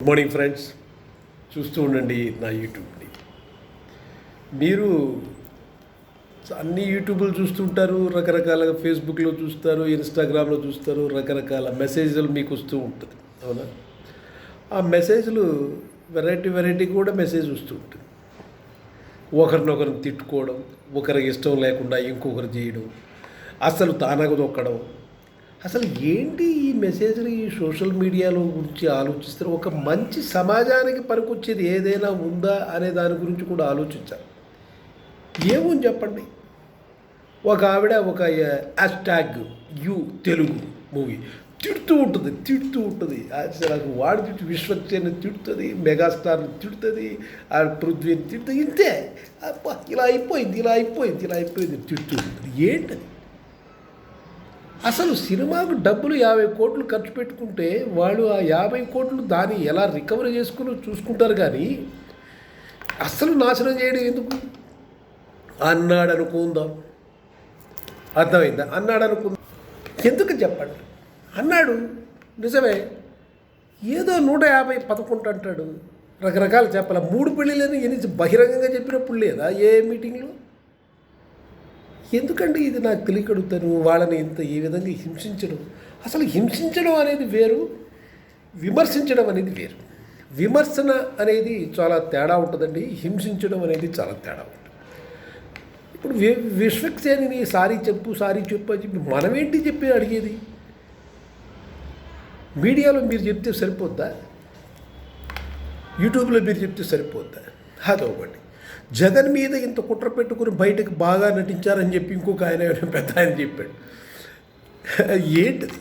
Morning friends, చూస్తూ ఉండండి నా యూట్యూబ్ని. మీరు అన్ని యూట్యూబ్లు చూస్తుంటారు, రకరకాలుగా ఫేస్బుక్లో చూస్తారు, ఇన్స్టాగ్రామ్లో చూస్తారు, రకరకాల మెసేజ్లు మీకు వస్తూ ఉంటుంది, అవునా? ఆ మెసేజ్లు వెరైటీ కూడా మెసేజ్ వస్తూ ఉంటుంది. ఒకరినొకరిని తిట్టుకోవడం, ఒకరికి ఇష్టం లేకుండా ఇంకొకరు చేయడం, అసలు తానగ దొక్కడం. అసలు ఏంటి ఈ మెసేజ్లు, ఈ సోషల్ మీడియాలో గురించి ఆలోచిస్తారు? ఒక మంచి సమాజానికి పనికొచ్చేది ఏదైనా ఉందా అనే దాని గురించి కూడా ఆలోచించాలి. ఏముంది చెప్పండి. ఒక ఆవిడ ఒక హ్యాష్ట్యాగ్ యూ తెలుగు మూవీ తిడుతూ ఉంటుంది. అసలు వాడు విశ్వక్సేన్ని తిడుతుంది, మెగాస్టార్ని తిడుతుంది, ఆ పృథ్వీని తిడుతుంది. ఇంతే, ఇలా అయిపోయింది తిడుతూ ఉంటుంది. ఏంటది? అసలు సినిమాకు డబ్బులు 50 కోట్లు ఖర్చు పెట్టుకుంటే వాళ్ళు ఆ 50 కోట్లు దాన్ని ఎలా రికవరీ చేసుకుని చూసుకుంటారు. కానీ అస్సలు నాశనం చేయడం ఎందుకు? అన్నాడు అనుకుందాం, అర్థమైందా? అన్నాడు అనుకుందాం, ఎందుకు చెప్పండి? అన్నాడు, నిజమే. ఏదో 150 11 అంటాడు, రకరకాలు చెప్పాలి. 3 పెళ్ళిళ్ళని ఎన్ని బహిరంగంగా చెప్పినప్పుడు లేదా ఏ మీటింగ్లో? ఎందుకండి ఇది నాకు తెలియకడుగుతాను. వాళ్ళని ఇంత ఈ విధంగా హింసించడం, అసలు హింసించడం అనేది వేరు, విమర్శించడం అనేది వేరు. విమర్శన అనేది చాలా తేడా ఉంటుందండి, హింసించడం అనేది చాలా తేడా ఉంటుంది. ఇప్పుడు విశ్వక్సేనిని సారీ చెప్పు అని చెప్పి మనమేంటి చెప్పి అడిగేది? మీడియాలో మీరు చెప్తే సరిపోద్దా? యూట్యూబ్లో మీరు చెప్తే సరిపోద్దా? అదొకటి. జగన్ మీద ఇంత కుట్ర పెట్టుకుని బయటకు బాగా నటించారని చెప్పి ఇంకొక పెద్ద ఆయన చెప్పాడు. ఏంటిది?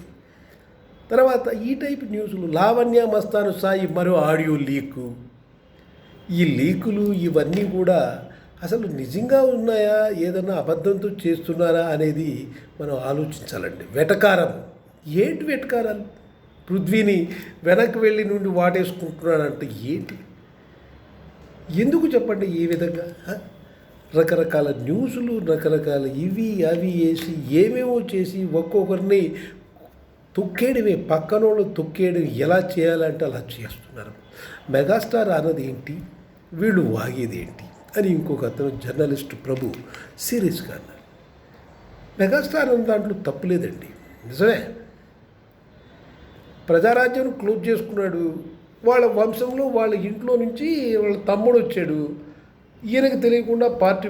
తర్వాత ఈ టైప్ న్యూస్లు, లావణ్య మస్తాను సాయి మరో ఆడియో లీకు. ఈ లీకులు ఇవన్నీ కూడా అసలు నిజంగా ఉన్నాయా, ఏదన్నా అబద్ధంతో చేస్తున్నారా అనేది మనం ఆలోచించాలండి. వెటకారం ఏంటి? వెటకారాలు పృథ్వీని వెనక్కి వెళ్ళి నుండి వాటేసుకుంటున్నాడంటే ఏంటి? ఎందుకు చెప్పండి? ఈ విధంగా రకరకాల న్యూస్లు, రకరకాల ఇవి అవి వేసి ఏమేమో చేసి ఒక్కొక్కరిని తొక్కేయడమే, పక్కనోళ్ళు తొక్కేయడం ఎలా చేయాలంటే అలా చేస్తున్నారు. మెగాస్టార్ అన్నది ఏంటి, వీళ్ళు వాగేది ఏంటి అని ఇంకొక అతను జర్నలిస్ట్ ప్రభు సీరియస్గా అన్నారు. మెగాస్టార్ అన్న దాంట్లో తప్పులేదండి, నిజమే. ప్రజారాజ్యం క్లోజ్ చేసుకున్నాడు. వాళ్ళ వంశంలో వాళ్ళ ఇంట్లో నుంచి వాళ్ళ తమ్ముడు వచ్చాడు, ఈయనకు తెలియకుండా పార్టీ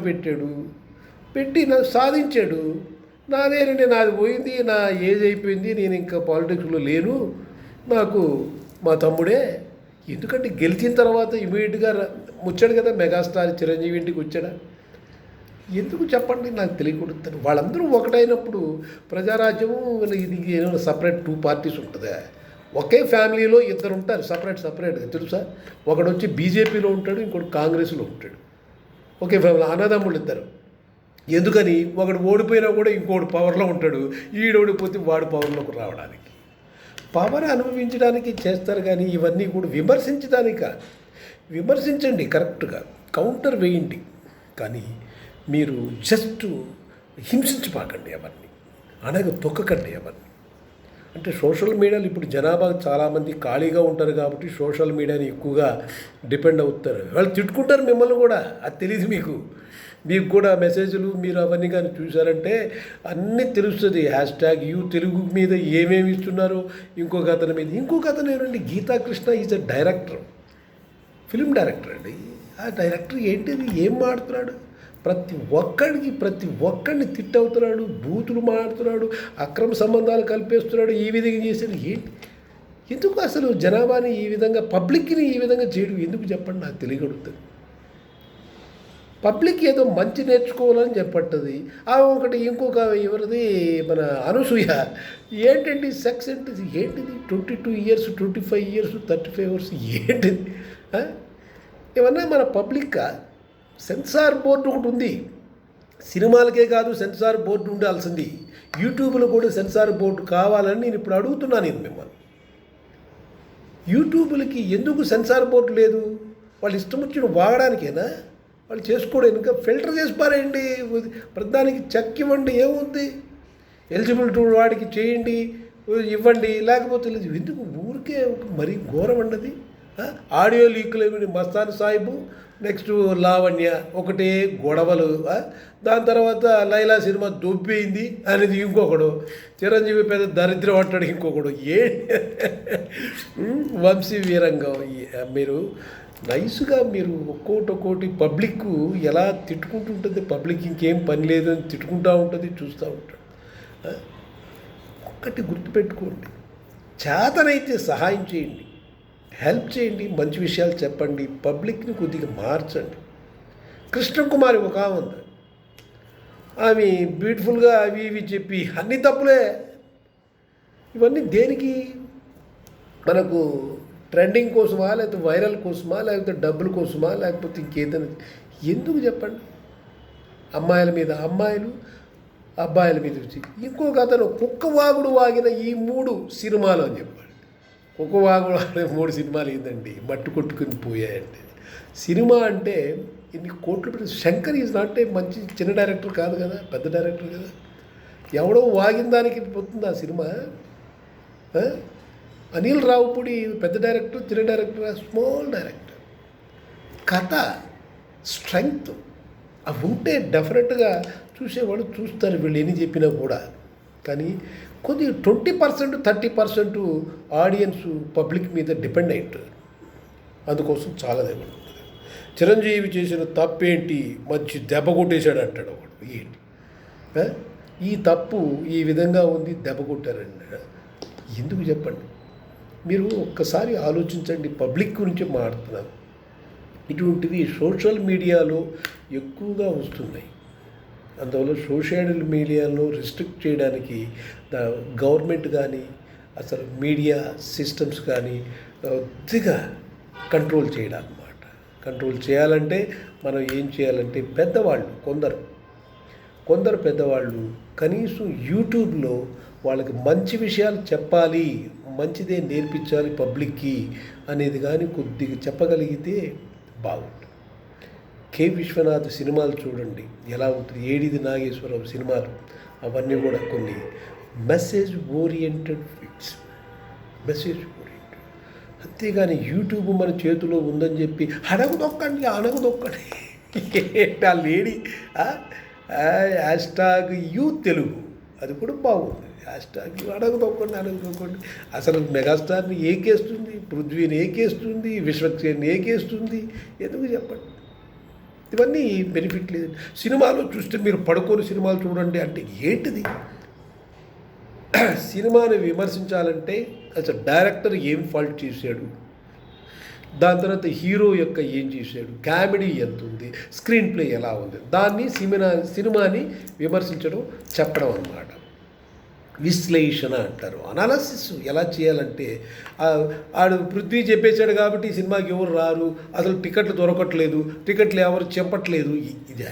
పెట్టి సాధించాడు. నాదేనండి, నాది పోయింది, నా ఏజ్ అయిపోయింది, నేను ఇంకా పాలిటిక్స్లో లేను, నాకు మా తమ్ముడే. ఎందుకంటే గెలిచిన తర్వాత ఇమీడియట్గా వచ్చాడు కదా మెగాస్టార్ చిరంజీవి ఇంటికి వచ్చాడా? ఎందుకు చెప్పండి? నాకు తెలియకూడదు. వాళ్ళందరూ ఒకటైనప్పుడు ప్రజారాజ్యము ఇది ఏమైనా సపరేట్ 2 పార్టీస్ ఉంటుందా? ఒకే ఫ్యామిలీలో 2 ఉంటారు సపరేట్గా, తెలుసా? ఒకడు వచ్చి బీజేపీలో ఉంటాడు, ఇంకోటి కాంగ్రెస్లో ఉంటాడు. ఒకే ఫ్యామిలీ, అన్నదమ్ముళ్ళు 2. ఎందుకని? ఒకడు ఓడిపోయినా కూడా ఇంకోటి పవర్లో ఉంటాడు, ఓడిపోతే వాడు పవర్లోకి రావడానికి. పవర్ అనుభవించడానికి చేస్తారు, కానీ ఇవన్నీ కూడా విమర్శించడానికి కాదు. విమర్శించండి కరెక్ట్గా, కౌంటర్ వేయండి, కానీ మీరు జస్ట్ హింసించపాకండి ఎవరిని, తొక్కకండి ఎవరిని. అంటే సోషల్ మీడియాలో ఇప్పుడు జనాభా చాలామంది ఖాళీగా ఉంటారు కాబట్టి సోషల్ మీడియాని ఎక్కువగా డిపెండ్ అవుతారు. వాళ్ళు తిట్టుకుంటారు మిమ్మల్ని కూడా, అది తెలియదు మీకు కూడా మెసేజ్లు మీరు అవన్నీ కానీ చూసారంటే అన్నీ తెలుస్తుంది. హ్యాష్ట్యాగ్ యూ తెలుగు మీద ఏమేమి ఇస్తున్నారో, ఇంకొక అతను ఏనండి, Geetha Krishna is a director, film director అండి. ఆ డైరెక్టర్ ఏంటిది, ఏం మాడుతున్నాడు? ప్రతి ఒక్కడిని తిట్టవుతున్నాడు, బూతులు మాడుతున్నాడు, అక్రమ సంబంధాలు కల్పేస్తున్నాడు, ఈ విధంగా చేసేది ఏంటి? ఎందుకు అసలు జనాభాని ఈ విధంగా, పబ్లిక్ని ఈ విధంగా చేయడం ఎందుకు చెప్పండి? నాకు తెలియగలుగుతుంది. పబ్లిక్ ఏదో మంచి నేర్చుకోవాలని చెప్పట్టది. ఆ ఒకటి ఇంకొక ఎవరిది, మన అనసూయ ఏంటండి సెక్స్ ఏంటిది, 22 ఇయర్స్ 25 ఇయర్స్ 35 ఇయర్స్ ఏంటిది? ఏమన్నా మన పబ్లిక్ సెన్సార్ బోర్డు ఒకటి ఉంది. సినిమాలకే కాదు సెన్సార్ బోర్డు ఉండాల్సింది, యూట్యూబ్లో కూడా సెన్సార్ బోర్డు కావాలని నేను ఇప్పుడు అడుగుతున్నాను మిమ్మల్ని. యూట్యూబ్లకి ఎందుకు సెన్సార్ బోర్డు లేదు? వాళ్ళు ఇష్టం వచ్చిన వాగడానికేనా? వాళ్ళు చేసుకోవడం ఇంకా ఫిల్టర్ చేసి పారేయండి, ప్రధానికి చెక్ ఇవ్వండి, ఏముంది? ఎలిజిబిలిటీ వాడికి చేయండి, ఇవ్వండి, లేకపోతే లేదు. ఎందుకు ఊరికే మరీ ఘోరం అండి. ఆడియో లీకులు మస్తాన్ సాహిబు, నెక్స్ట్ లావణ్య ఒకటే గొడవలు. దాని తర్వాత లైలా సినిమా దొబ్బింది అనేది ఇంకొకడు, చిరంజీవి పెద్ద దరిద్రం అంటాడు ఇంకొకడు. వంశీ వీరంగం. మీరు నైస్గా మీరు ఒక్కోటి పబ్లిక్ ఎలా తిట్టుకుంటుంటుంది, పబ్లిక్ ఇంకేం పని లేదు అని తిట్టుకుంటూ ఉంటుంది, చూస్తూ ఉంటాడు. ఒక్కటి గుర్తుపెట్టుకోండి, చేతనైతే సహాయం చేయండి, హెల్ప్ చేయండి, మంచి విషయాలు చెప్పండి, పబ్లిక్ని కొద్దిగా మార్చండి. కృష్ణకుమారి ఒక ఆమె ఉంది, ఆమె బ్యూటిఫుల్గా అవి ఇవి చెప్పి అన్ని తప్పులే. ఇవన్నీ దేనికి? మనకు ట్రెండింగ్ కోసమా, లేకపోతే వైరల్ కోసమా, లేకపోతే డబ్బుల కోసమా, లేకపోతే ఇంకేదైనా? ఎందుకు చెప్పండి? అమ్మాయిల మీద అమ్మాయిలు, అబ్బాయిల మీద వచ్చి ఇంకొక అతను కుక్కవాగుడు వాగిన ఈ 3 సినిమాలు అని చెప్పాడు. కుక్కవాగుడు వాగిన 3 సినిమాలు ఏంటండి, మట్టు కొట్టుకుని పోయాయండి. సినిమా అంటే ఇన్ని కోట్లు పెట్టి, శంకర్ ఈజ్ నాట్ ఏ మంచి చిన్న డైరెక్టర్ కాదు కదా, పెద్ద డైరెక్టర్ కదా. ఎవడో వాగిన దానికి పోతుంది ఆ సినిమా? అనిల్ రావుపూడి పెద్ద డైరెక్టర్, చిన్న డైరెక్టర్, స్మాల్ డైరెక్టర్. కథ, స్ట్రెంగ్త్ అవి ఉంటే డెఫినెట్గా చూసేవాళ్ళు చూస్తారు, వీళ్ళు ఎన్ని చెప్పినా కూడా. కానీ కొద్దిగా 20%, 30% ఆడియన్స్ పబ్లిక్ మీద డిపెండ్ అయి ఉంటారు. అందుకోసం చాలా దగ్గర ఉంటుంది. చిరంజీవి చేసిన తప్పేంటి, మంచి దెబ్బ కొట్టేశాడు అంటాడు ఒకడు. ఏంటి ఈ తప్పు ఈ విధంగా ఉంది, దెబ్బ కొట్టారండి. ఎందుకు చెప్పండి? మీరు ఒక్కసారి ఆలోచించండి. పబ్లిక్ గురించి మాట్లాడుతున్నాను. ఇటువంటివి సోషల్ మీడియాలో ఎక్కువగా వస్తున్నాయి. అందువల్ల సోషల్ మీడియాలో రిస్ట్రిక్ట్ చేయడానికి గవర్నమెంట్ కానీ, అసలు మీడియా సిస్టమ్స్ కానీ కొద్దిగా కంట్రోల్ చేయాలన్నమాట. కంట్రోల్ చేయాలంటే మనం ఏం చేయాలంటే, పెద్దవాళ్ళు కొందరు పెద్దవాళ్ళు కనీసం యూట్యూబ్లో వాళ్ళకి మంచి విషయాలు చెప్పాలి, మంచిదే నేర్పించాలి పబ్లిక్కి అనేది కానీ కొద్దిగా చెప్పగలిగితే బాగుంటుంది. కె విశ్వనాథ్ సినిమాలు చూడండి ఎలా ఉంటుంది, ఏడిది నాగేశ్వరరావు సినిమాలు, అవన్నీ కూడా కొన్ని message oriented fix, message oriented. అంతేగాని యూట్యూబ్ మన చేతిలో ఉందని చెప్పి అణగదొక్కండి ఆ లేడీ హ్యాష్ట్యాగ్ యూ తెలుగు, అది కూడా బాగుంది. హ్యాష్ట్యాగ్ అడగదొక్కండి. అసలు మెగాస్టార్ని ఏకేస్తుంది, పృథ్వీని ఏకేస్తుంది, విశ్వక్సేన్ని ఏకేస్తుంది. ఎందుకు చెప్పండి? ఇవన్నీ బెనిఫిట్ లేదు. సినిమాలో చూస్తే మీరు పడుకొని సినిమాలు చూడండి అంటే ఏంటిది? సినిమాని విమర్శించాలంటే అసలు డైరెక్టర్ ఏం ఫాల్ట్ చేశాడు, దాని తర్వాత హీరో యొక్క ఏం చేశాడు, కామెడీ ఎంత ఉంది, స్క్రీన్ ప్లే ఎలా ఉంది, దాన్ని సినిమాని విమర్శించడం, చెప్పడం అన్నమాట. విశ్లేషణ అంటారు. అనాలసిస్ ఎలా చేయాలంటే, ఆడు పృథ్వీ చెప్పేశాడు కాబట్టి సినిమాకి ఎవరు రారు, అసలు టికెట్లు దొరకట్లేదు, టికెట్లు ఎవరు చెప్పట్లేదు. ఇదే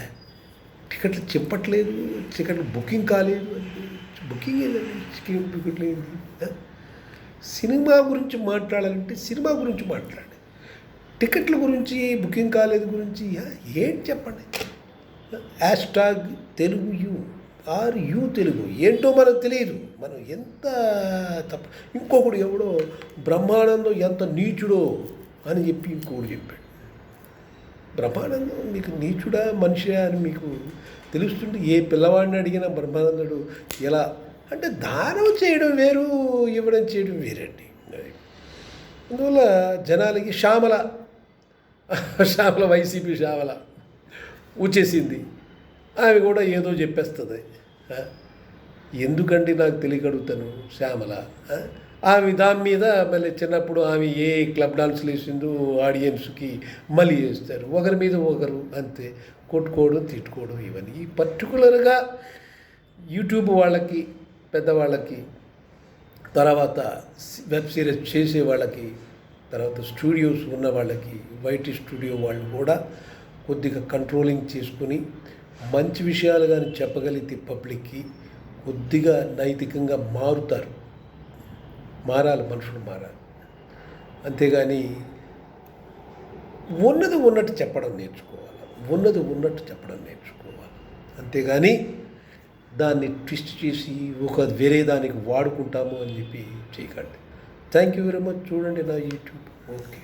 టికెట్లు చెప్పట్లేదు, టికెట్లు బుకింగ్ కాలేదు, బుకింగ్ ఏదండి, టికెట్లు ఏంటి? సినిమా గురించి మాట్లాడాలంటే సినిమా గురించి మాట్లాడాలి. టికెట్ల గురించి, బుకింగ్ కాలేదు గురించి ఏంటి చెప్పండి? హ్యాష్ట్యాగ్ తెలుగు యూ తెలుగు ఏంటో మనకు తెలియదు. మనం ఎంత తప్ప. ఇంకొకడు ఎవడో బ్రహ్మానందం ఎంత నీచుడో అని చెప్పి ఇంకొకడు చెప్పాడు. బ్రహ్మానందం మీకు నీచుడా మనిషి అని మీకు తెలుస్తుంది. ఏ పిల్లవాడిని అడిగినా బ్రహ్మానందుడు ఎలా అంటే, దానం చేయడం వేరు, ఇవ్వడం చేయడం వేరండి. అందువల్ల జనాలకి శ్యామల వైసీపీ శ్యామల వచ్చేసింది, ఆమె కూడా ఏదో చెప్పేస్తుంది. ఎందుకండి నాకు తెలియగడుగుతాను శ్యామల. ఆమె దాని మీద మళ్ళీ చిన్నప్పుడు ఆమె ఏ క్లబ్ డాన్స్లు వేసిందో ఆడియన్స్కి మళ్ళీ చేస్తారు, ఒకరి మీద ఒకరు అంతే కొట్టుకోవడం, తిట్టుకోవడం. ఇవన్నీ పర్టికులర్గా యూట్యూబ్ వాళ్ళకి, పెద్దవాళ్ళకి, తర్వాత వెబ్ సిరీస్ చేసే వాళ్ళకి, తర్వాత స్టూడియోస్ ఉన్న వాళ్ళకి, వైటీ స్టూడియో వాళ్ళు కూడా కొద్దిగా కంట్రోలింగ్ చేసుకుని మంచి విషయాలు కానీ చెప్పగలిగితే పబ్లిక్కి కొద్దిగా నైతికంగా మారాలి, మనుషులు మారాలి. అంతేగాని ఉన్నది ఉన్నట్టు చెప్పడం నేర్చుకోవాలి. అంతేగాని దాన్ని ట్విస్ట్ చేసి వేరే దానికి వాడుకుంటాము అని చెప్పి చేయకండి. Thank you very much. చూడండి నా యూట్యూబ్. ఓకే.